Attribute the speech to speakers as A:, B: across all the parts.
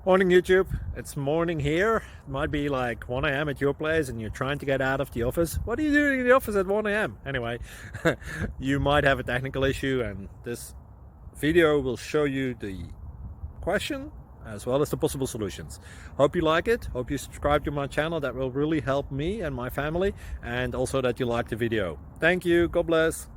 A: Morning YouTube, it's morning here. It might be like 1 a.m. at your place and you're trying to get out of the office. What are you doing in the office at 1 a.m.? Anyway, you might have a technical issue and this video will show you the question as well as the possible solutions. Hope you like it, hope you subscribe to my channel. That will really help me and my family, and also that you like the video. Thank you, God bless.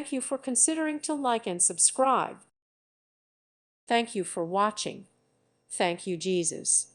B: Thank you for considering to like and subscribe. Thank you for watching. Thank you, Jesus.